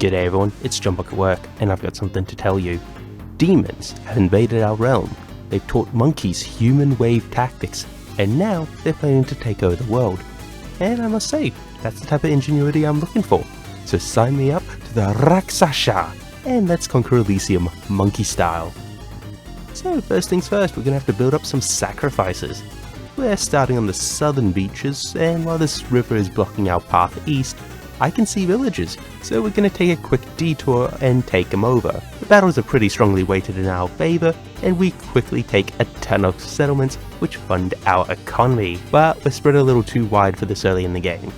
G'day everyone, it's Jumbuck at work, and I've got something to tell you. Demons have invaded our realm. They've taught monkeys human wave tactics, and now they're planning to take over the world. And I must say, that's the type of ingenuity I'm looking for. So sign me up to the Raksharaja, and let's conquer Elysium monkey style. So first things first, we're gonna have to build up some sacrifices. We're starting on the southern beaches, and while this river is blocking our path east, I can see villagers, so we're going to take a quick detour and take them over. The battles are pretty strongly weighted in our favour, and we quickly take a ton of settlements which fund our economy, but we're spread a little too wide for this early in the game.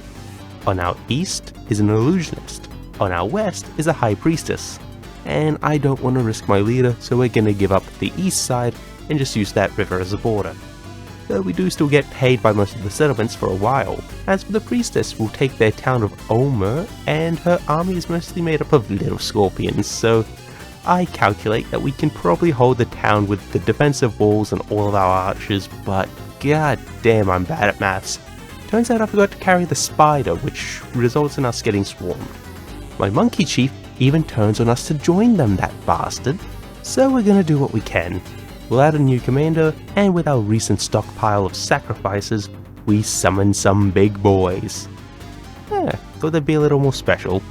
On our east is an illusionist, on our west is a high priestess, and I don't want to risk my leader, so we're going to give up the east side and just use that river as a border. Though we do still get paid by most of the settlements for a while. As for the priestess, we'll take their town of Omer, and her army is mostly made up of little scorpions, so I calculate that we can probably hold the town with the defensive walls and all of our archers, but god damn, I'm bad at maths. Turns out I forgot to carry the spider, which results in us getting swarmed. My monkey chief even turns on us to join them, that bastard. So we're gonna do what we can. We'll add a new commander, and with our recent stockpile of sacrifices, we summon some big boys. Thought they'd be a little more special.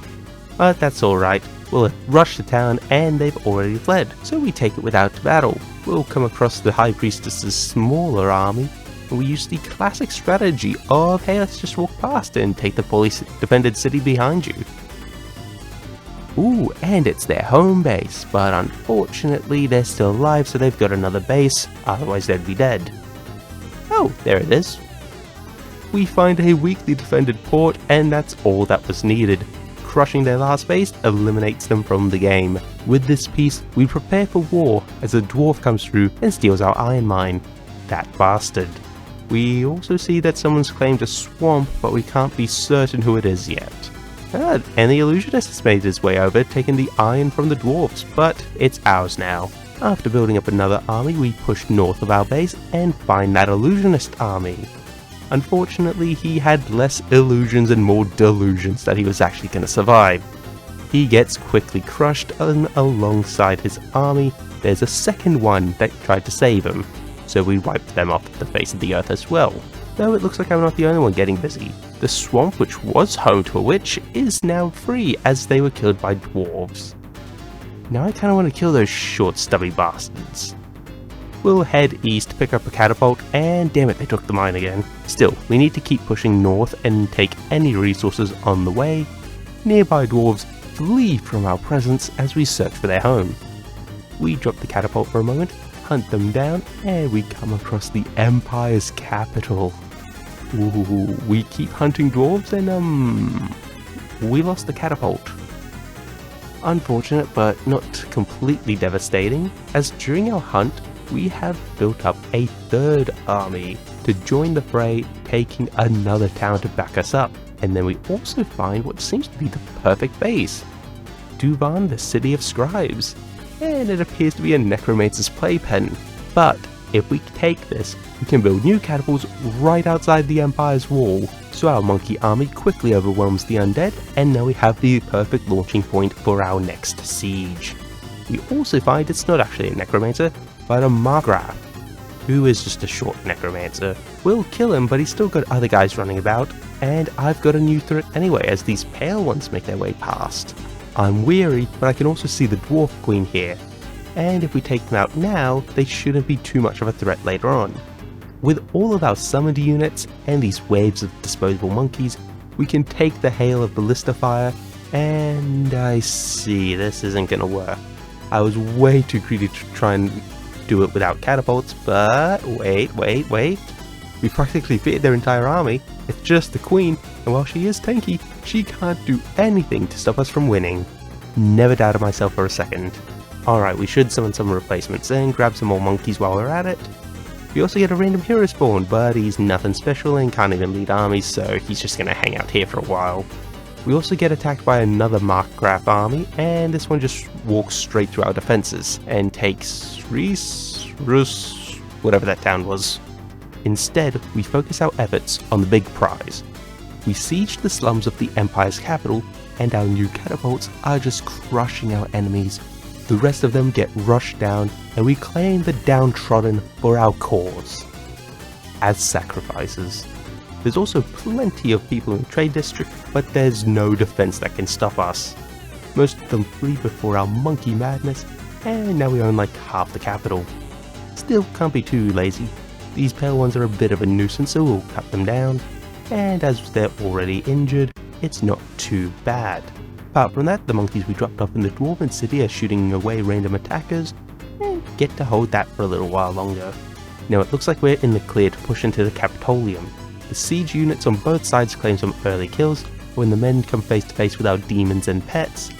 But that's alright, we'll rush the town and they've already fled, so we take it without battle. We'll come across the High Priestess's smaller army, and we use the classic strategy of, hey, let's just walk past and take the fully defended city behind you. Ooh, and it's their home base, but unfortunately they're still alive, so they've got another base, otherwise they'd be dead. Oh, there it is. We find a weakly defended port, and that's all that was needed. Crushing their last base eliminates them from the game. With this piece, we prepare for war as a dwarf comes through and steals our iron mine. That bastard. We also see that someone's claimed a swamp, but we can't be certain who it is yet. And the illusionist has made his way over, taking the iron from the dwarves, but it's ours now. After building up another army, we push north of our base and find that illusionist army. Unfortunately, he had less illusions and more delusions that he was actually going to survive. He gets quickly crushed, and alongside his army, there's a second one that tried to save him, so we wiped them off the face of the earth as well. Though it looks like I'm not the only one getting busy. The swamp, which was home to a witch, is now free as they were killed by dwarves. Now I kinda want to kill those short stubby bastards. We'll head east, pick up a catapult, and damn it, they took the mine again. Still, we need to keep pushing north and take any resources on the way. Nearby dwarves flee from our presence as we search for their home. We drop the catapult for a moment, hunt them down, and we come across the Empire's capital. Ooh, we keep hunting dwarves and we lost the catapult. Unfortunate, but not completely devastating, as during our hunt, we have built up a third army to join the fray, taking another town to back us up. And then we also find what seems to be the perfect base, Duvan, the city of scribes. And it appears to be a necromancer's playpen. But if we take this, we can build new catapults right outside the Empire's wall, so our monkey army quickly overwhelms the undead, and now we have the perfect launching point for our next siege. We also find it's not actually a necromancer, but a margraf, who is just a short necromancer. We'll kill him, but he's still got other guys running about, and I've got a new threat anyway as these pale ones make their way past. I'm weary, but I can also see the dwarf queen here, and if we take them out now, they shouldn't be too much of a threat later on. With all of our summoned units and these waves of disposable monkeys, we can take the hail of ballista fire, and I see this isn't gonna work. I was way too greedy to try and do it without catapults, but wait. We practically defeated their entire army. It's just the queen, and while she is tanky, she can't do anything to stop us from winning. Never doubted myself for a second. Alright, we should summon some replacements and grab some more monkeys while we're at it. We also get a random hero spawn, but he's nothing special and can't even lead armies, so he's just gonna hang out here for a while. We also get attacked by another Markgraf army, and this one just walks straight through our defenses and takes Rus, whatever that town was. Instead, we focus our efforts on the big prize. We siege the slums of the Empire's capital, and our new catapults are just crushing our enemies. The rest of them get rushed down, and we claim the downtrodden for our cause as sacrifices. There's also plenty of people in the trade district, but there's no defense that can stop us. Most of them flee before our monkey madness, and now we own like half the capital. Still, can't be too lazy. These pale ones are a bit of a nuisance, so we'll cut them down, and as they're already injured, it's not too bad. Apart from that, the monkeys we dropped off in the dwarven city are shooting away random attackers, and get to hold that for a little while longer. Now it looks like we're in the clear to push into the Capitolium. The siege units on both sides claim some early kills, but when the men come face to face with our demons and pets,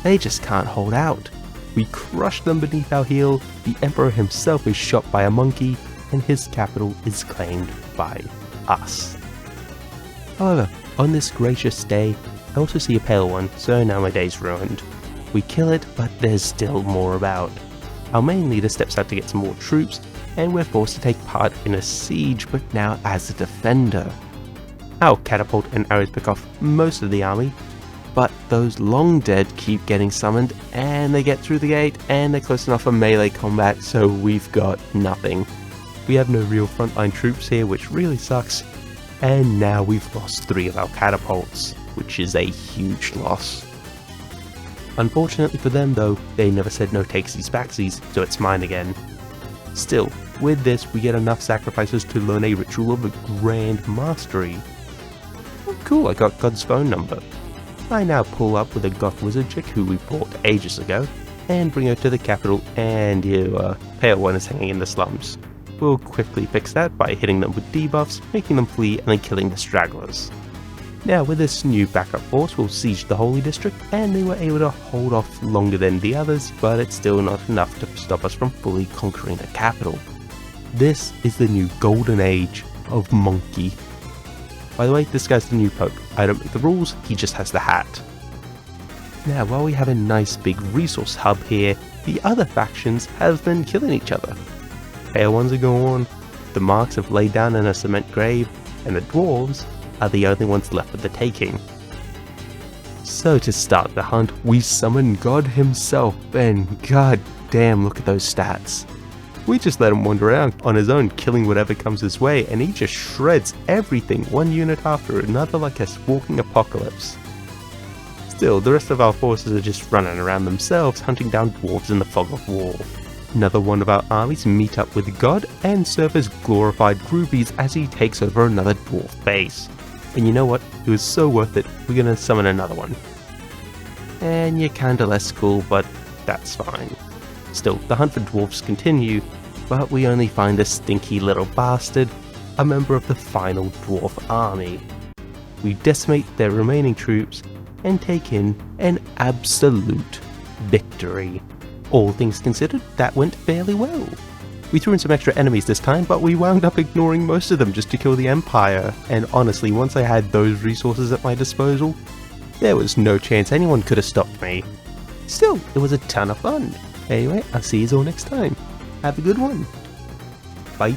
they just can't hold out. We crush them beneath our heel, the Emperor himself is shot by a monkey, and his capital is claimed by us. However, on this gracious day, I also see a pale one, so now my day's ruined. We kill it, but there's still more about. Our main leader steps out to get some more troops, and we're forced to take part in a siege, but now as a defender. Our catapult and arrows pick off most of the army, but those long dead keep getting summoned, and they get through the gate, and they're close enough for melee combat, so we've got nothing. We have no real frontline troops here, which really sucks, and now we've lost 3 of our catapults, which is a huge loss. Unfortunately for them though, they never said no takesies backsies, so it's mine again. Still, with this we get enough sacrifices to learn a ritual of grand mastery. Oh, cool, I got God's phone number. I now pull up with a goth wizard chick who we bought ages ago, and bring her to the capital, and you, pale one is hanging in the slums. We'll quickly fix that by hitting them with debuffs, making them flee, and then killing the stragglers. Now with this new backup force we'll siege the Holy District, and they were able to hold off longer than the others, but it's still not enough to stop us from fully conquering the capital. This is the new golden age of Mon-KEY. By the way, this guy's the new pope. I don't make the rules, he just has the hat. Now while we have a nice big resource hub here, the other factions have been killing each other. Pale ones are gone, the marks have laid down in a cement grave, and the dwarves are the only ones left for the taking. So to start the hunt, we summon God himself, and god damn, look at those stats. We just let him wander around on his own, killing whatever comes his way, and he just shreds everything, one unit after another like a walking apocalypse. Still, the rest of our forces are just running around themselves, hunting down dwarves in the fog of war. Another one of our armies meet up with God and serve as glorified groupies as he takes over another dwarf base. And you know what, it was so worth it, we're gonna summon another one. And you're kinda less cool, but that's fine. Still, the hunt for dwarves continue, but we only find a stinky little bastard, a member of the final dwarf army. We decimate their remaining troops and take in an absolute victory. All things considered, that went fairly well. We threw in some extra enemies this time, but we wound up ignoring most of them just to kill the Empire, and honestly, once I had those resources at my disposal, there was no chance anyone could have stopped me. Still, it was a ton of fun. Anyway, I'll see you all next time. Have a good one. Bye.